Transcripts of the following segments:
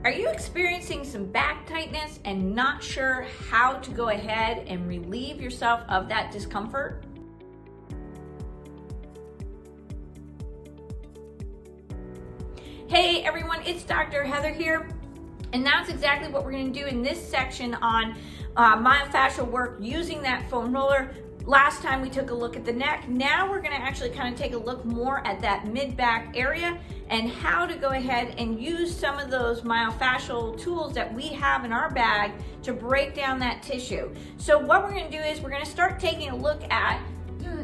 Are you experiencing some back tightness and not sure how to go ahead and relieve yourself of that discomfort? Hey everyone, it's Dr. Heather here, and that's exactly what we're going to do in this section on myofascial work using that foam roller. Last time we took a look at the neck. Now we're going to actually kind of take a look more at that mid-back area and how to go ahead and use some of those myofascial tools that we have in our bag to break down that tissue. So what we're going to do is we're going to start taking a look at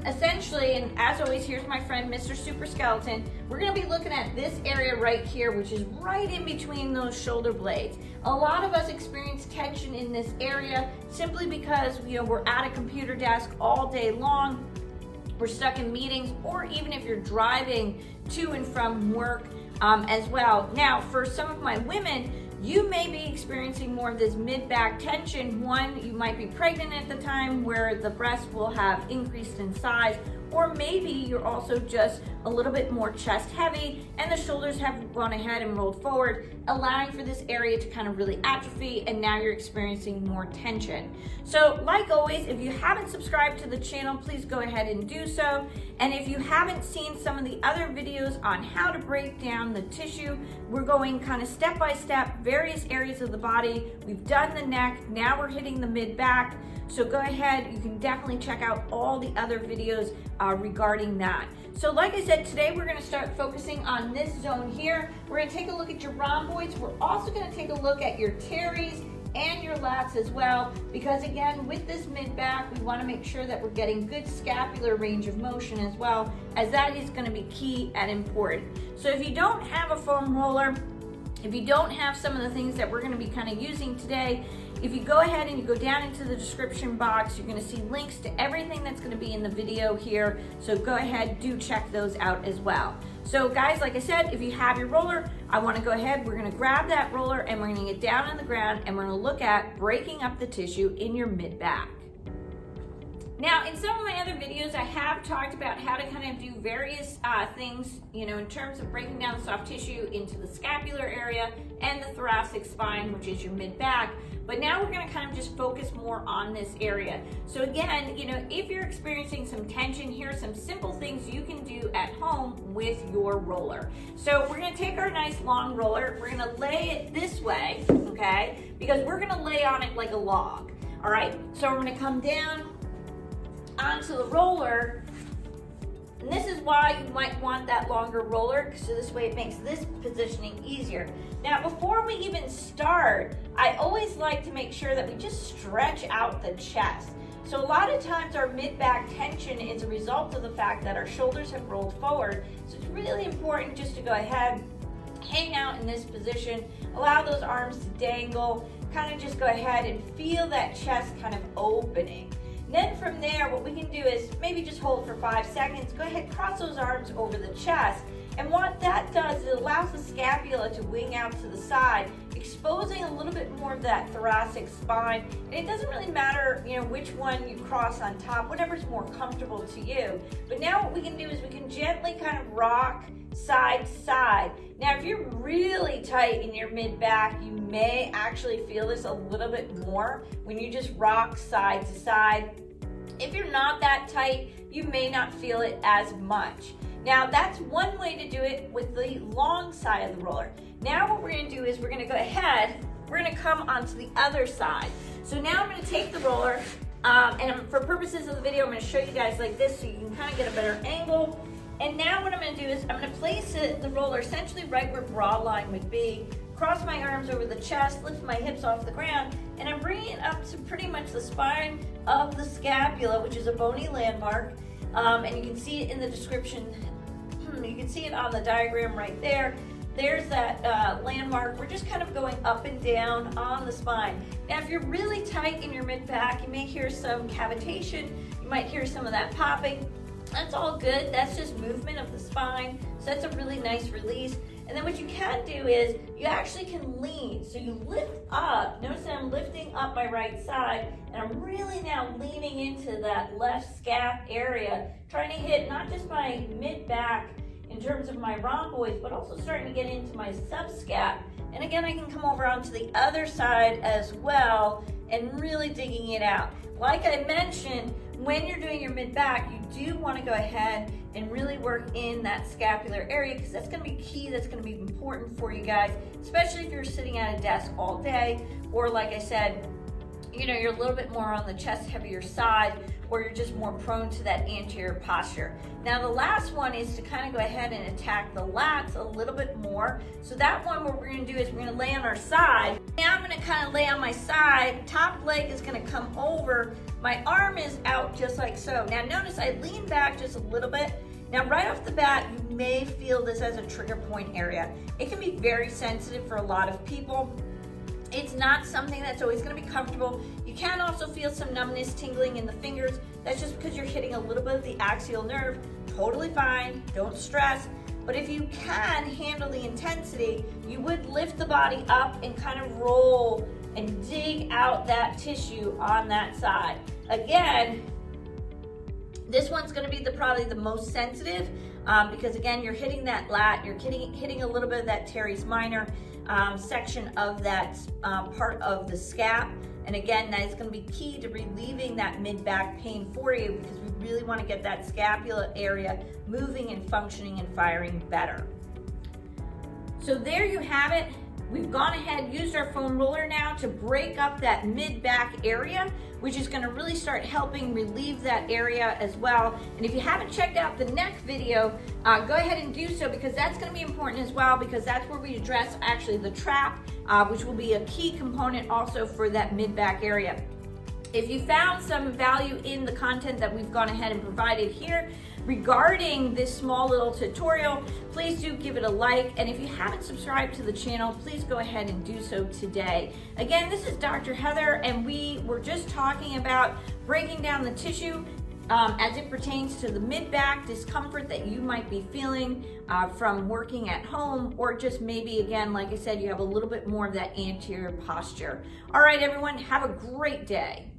essentially, and as always, here's my friend Mr. Super Skeleton. We're going to be looking at this area right here, which is right in between those shoulder blades. A lot of us experience tension in this area simply because we're at a computer desk all day long, we're stuck in meetings, or even if you're driving to and from work as well. Now, for some of my women, you may be experiencing more of this mid-back tension. One, you might be pregnant at the time where the breast will have increased in size, or maybe you're also just a little bit more chest heavy and the shoulders have gone ahead and rolled forward, allowing for this area to kind of really atrophy, and now you're experiencing more tension. So like always, if you haven't subscribed to the channel, please go ahead and do so. And if you haven't seen some of the other videos on how to break down the tissue, we're going kind of step by step, various areas of the body. We've done the neck, now we're hitting the mid-back. So go ahead, you can definitely check out all the other videos regarding that. So like I said, today we're going to start focusing on this zone here. We're going to take a look at your rhomboids. We're also going to take a look at your teres and your lats as well, because again, with this mid-back, we want to make sure that we're getting good scapular range of motion as well, as that is going to be key and important. So if you don't have a foam roller, if you don't have some of the things that we're going to be kind of using today, if you go ahead and you go down into the description box, you're going to see links to everything that's going to be in the video here. So go ahead, do check those out as well. So guys, like I said, if you have your roller, I want to go ahead, we're going to grab that roller and we're going to get down on the ground and we're going to look at breaking up the tissue in your mid-back. Now, in some of my other videos, I have talked about how to kind of do various things, in terms of breaking down the soft tissue into the scapular area and the thoracic spine, which is your mid-back. But now we're going to kind of just focus more on this area. So again, if you're experiencing some tension, here are some simple things you can do at home with your roller. So we're going to take our nice long roller, we're going to lay it this way, okay? Because we're going to lay on it like a log, all right? So we're going to come down onto the roller, and this is why you might want that longer roller, so this way it makes this positioning easier. Now, before we even start, I always like to make sure that we just stretch out the chest. So a lot of times our mid-back tension is a result of the fact that our shoulders have rolled forward. So it's really important just to go ahead, hang out in this position, allow those arms to dangle, kind of just go ahead and feel that chest kind of opening. Then from there, what we can do is maybe just hold for 5 seconds, go ahead, cross those arms over the chest. And what that does, it allows the scapula to wing out to the side, exposing a little bit more of that thoracic spine. And it doesn't really matter, which one you cross on top, whatever's more comfortable to you. But now what we can do is we can gently kind of rock side to side. Now, if you're really tight in your mid-back, you may actually feel this a little bit more when you just rock side to side. If you're not that tight, you may not feel it as much. Now, that's one way to do it with the long side of the roller. Now what we're going to do is we're going to go ahead, we're going to come onto the other side. So now I'm going to take the roller, and for purposes of the video, I'm going to show you guys like this so you can kind of get a better angle. And now what I'm going to do is I'm going to place the roller essentially right where bra line would be, cross my arms over the chest, lift my hips off the ground, and I'm bringing it up to pretty much the spine of the scapula, which is a bony landmark. And you can see it in the description. You can see it on the diagram right there. There's that landmark. We're just kind of going up and down on the spine. Now, if you're really tight in your mid-back, you may hear some cavitation. You might hear some of that popping. That's all good. That's just movement of the spine. So that's a really nice release. And then what you can do is you actually can lean. So you lift up. Notice that I'm lifting up my right side, and I'm really now leaning into that left scap area, trying to hit not just my mid-back in terms of my rhomboids, but also starting to get into my subscap And again, I can come over onto the other side as well and really digging it out. Like I mentioned, when you're doing your mid-back, you do want to go ahead and really work in that scapular area, because that's going to be key, that's going to be important for you guys, especially if you're sitting at a desk all day, or like I said, you know, you're a little bit more on the chest heavier side, or you're just more prone to that anterior posture. Now the last one is to kind of go ahead and attack the lats a little bit more. So that one, what we're going to do is we're going to lay on our side. Now I'm going to kind of lay on my side, top leg is going to come over, my arm is out just like so. Now notice I lean back just a little bit. Now right off the bat, you may feel this as a trigger point area. It can be very sensitive for a lot of people. It's not something that's always going to be comfortable. You can also feel some numbness, tingling in the fingers. That's just because you're hitting a little bit of the axial nerve. Totally fine, don't stress. But if you can handle the intensity, you would lift the body up and kind of roll and dig out that tissue on that side. Again, this one's going to be probably the most sensitive because again, you're hitting that lat, you're hitting a little bit of that teres minor section of that part of the scap. And again, that is going to be key to relieving that mid-back pain for you, because we really want to get that scapula area moving and functioning and firing better. So there you have it. We've gone ahead, used our foam roller now to break up that mid-back area, which is going to really start helping relieve that area as well. And if you haven't checked out the neck video, go ahead and do so, because that's going to be important as well, because that's where we address actually the trap, which will be a key component also for that mid-back area. If you found some value in the content that we've gone ahead and provided here regarding this small little tutorial, please do give it a like. And if you haven't subscribed to the channel, please go ahead and do so today. Again, this is Dr. Heather, and we were just talking about breaking down the tissue as it pertains to the mid-back discomfort that you might be feeling from working at home, or just maybe, again, like I said, you have a little bit more of that anterior posture. All right, everyone, have a great day.